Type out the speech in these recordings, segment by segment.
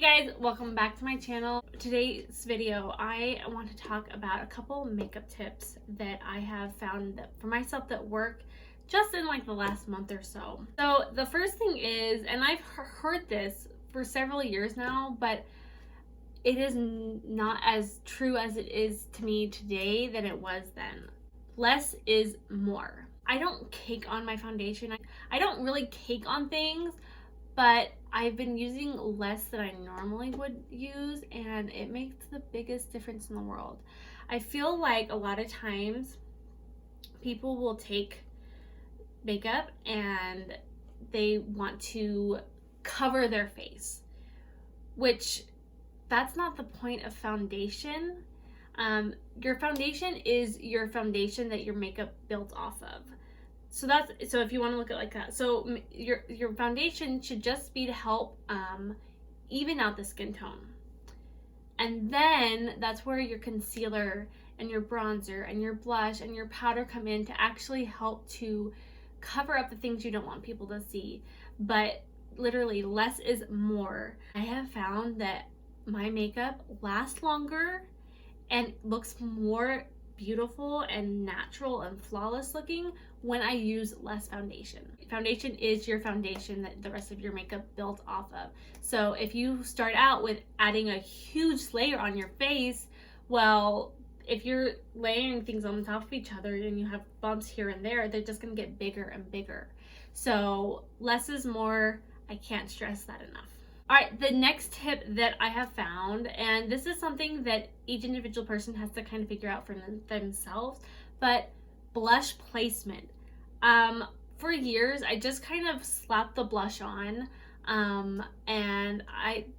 Hey guys, welcome back to my channel. Today's video, I want to talk about a couple makeup tips that I have found that for myself that work just in like the last month or so. So the first thing is, and I've heard this for several years now, but it is not as true as it is to me today than it was then. Less is more. I don't cake on my foundation. I don't really cake on things, but I've been using less than I normally would use, and it makes the biggest difference in the world. I feel like a lot of times people will take makeup and they want to cover their face, which that's not the point of foundation. Your foundation is your foundation that your makeup built off of. So if you want to look at it like that, so your foundation should just be to help even out the skin tone, and then that's where your concealer and your bronzer and your blush and your powder come in to actually help to cover up the things you don't want people to see. But literally, less is more. I have found that my makeup lasts longer and looks more beautiful and natural and flawless looking when I use less foundation. Foundation is your foundation that the rest of your makeup built off of. So if you start out with adding a huge layer on your face, well, if you're layering things on top of each other and you have bumps here and there, they're just gonna get bigger and bigger. So less is more. I can't stress that enough. All right, the next tip that I have found, and this is something that each individual person has to kind of figure out for themselves, but blush placement. For years, I just kind of slapped the blush on, and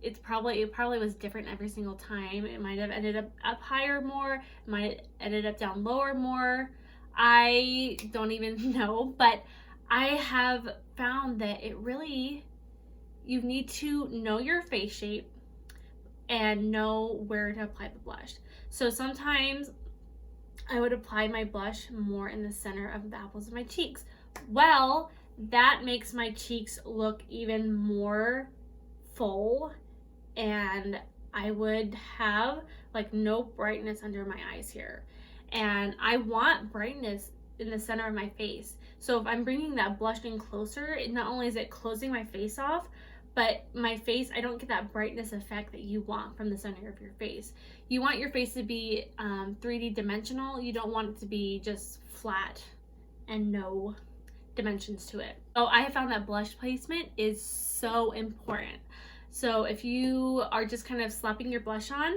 it probably was different every single time. It might have ended up higher more, it might have ended up down lower more. I don't even know, but I have found that you need to know your face shape and know where to apply the blush. So sometimes I would apply my blush more in the center of the apples of my cheeks. Well, that makes my cheeks look even more full, and I would have like no brightness under my eyes here. And I want brightness in the center of my face. So if I'm bringing that blush in closer, not only is it closing my face off, but my face, I don't get that brightness effect that you want from the center of your face. You want your face to be 3D dimensional. You don't want it to be just flat and no dimensions to it. So I have found that blush placement is so important. So if you are just kind of slapping your blush on,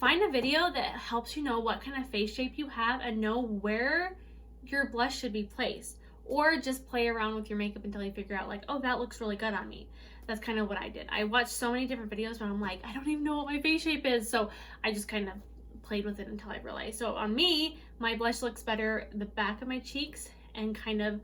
find a video that helps you know what kind of face shape you have and know where your blush should be placed. Or just play around with your makeup until you figure out like, oh, that looks really good on me. That's kind of what I did. I watched so many different videos, but I'm like, I don't even know what my face shape is. So I just kind of played with it until I realized. So on me, my blush looks better the back of my cheeks and kind of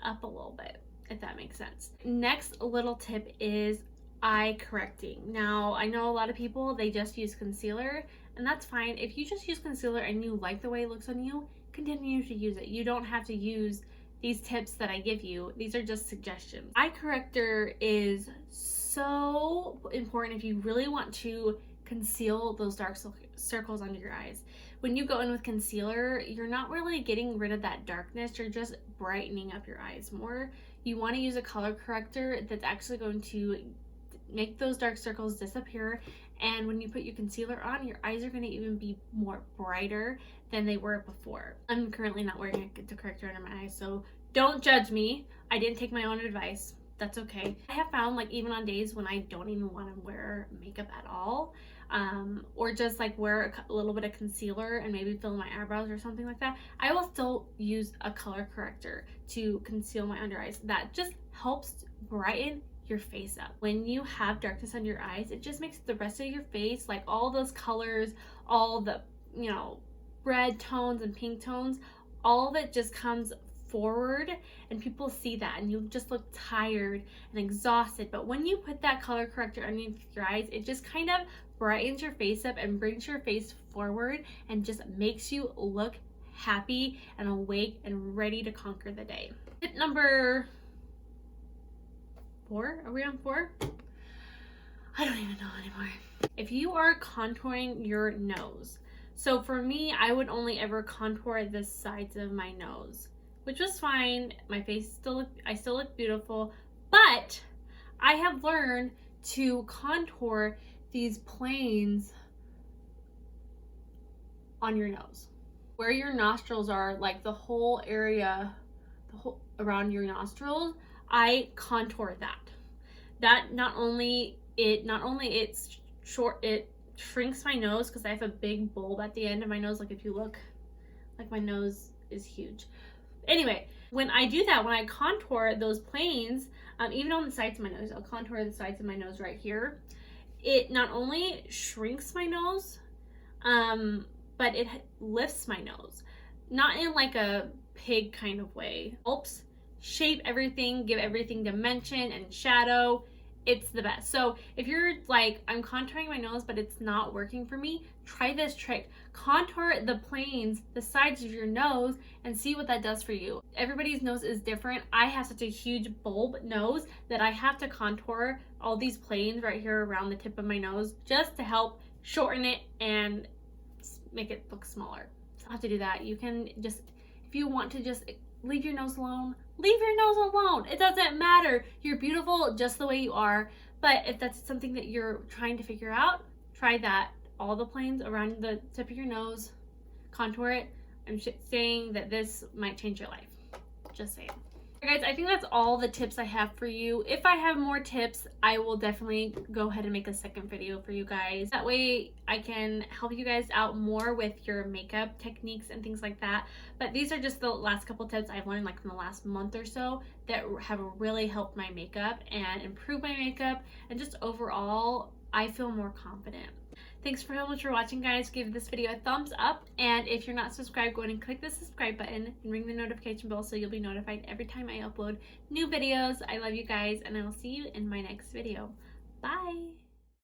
up a little bit, if that makes sense. Next little tip is eye correcting. Now, I know a lot of people, they just use concealer, and that's fine. If you just use concealer and you like the way it looks on you, continue to use it. You don't have to use these tips that I give you. These are just suggestions. Eye corrector is so important if you really want to conceal those dark circles under your eyes. When you go in with concealer, you're not really getting rid of that darkness, you're just brightening up your eyes more. You want to use a color corrector that's actually going to make those dark circles disappear, and when you put your concealer on, your eyes are going to even be more brighter than they were before. I'm currently not wearing a corrector under my eyes, so don't judge me. I didn't take my own advice. That's okay. I have found like even on days when I don't even want to wear makeup at all, or just like wear a little bit of concealer and maybe fill in my eyebrows or something like that, I will still use a color corrector to conceal my under eyes. That just helps brighten your face up. When you have darkness under your eyes, it just makes the rest of your face, like all those colors, all the, red tones and pink tones, all of it just comes forward, and people see that and you just look tired and exhausted. But when you put that color corrector underneath your eyes, it just kind of brightens your face up and brings your face forward and just makes you look happy and awake and ready to conquer the day. Tip number 4, are we on 4? I don't even know anymore. If you are contouring your nose, so for me, I would only ever contour the sides of my nose, which was fine. My face I still look beautiful, but I have learned to contour these planes on your nose. Where your nostrils are, like the whole area, around your nostrils, I contour that. That not only it's short, it shrinks my nose because I have a big bulb at the end of my nose. Like if you look, like my nose is huge. Anyway, when I do that, when I contour those planes, even on the sides of my nose, I'll contour the sides of my nose right here. It not only shrinks my nose, but it lifts my nose. Not in like a pig kind of way. Helps shape everything, give everything dimension and shadow. It's the best. So if you're like, I'm contouring my nose, but it's not working for me, try this trick. Contour the planes, the sides of your nose, and see what that does for you. Everybody's nose is different. I have such a huge bulb nose that I have to contour all these planes right here around the tip of my nose just to help shorten it and make it look smaller. So I have to do that. You can just, if you want to just leave your nose alone, leave your nose alone. It doesn't matter. You're beautiful just the way you are. But if that's something that you're trying to figure out, try that. All the planes around the tip of your nose, contour it. I'm saying that this might change your life. Just saying. Guys, I think that's all the tips I have for you. If I have more tips, I will definitely go ahead and make a second video for you guys. That way I can help you guys out more with your makeup techniques and things like that. But these are just the last couple tips I've learned like in the last month or so that have really helped my makeup and improve my makeup, and just overall I feel more confident. Thanks so much for watching, guys. Give this video a thumbs up, and if you're not subscribed, go ahead and click the subscribe button and ring the notification bell so you'll be notified every time I upload new videos. I love you guys, and I will see you in my next video. Bye!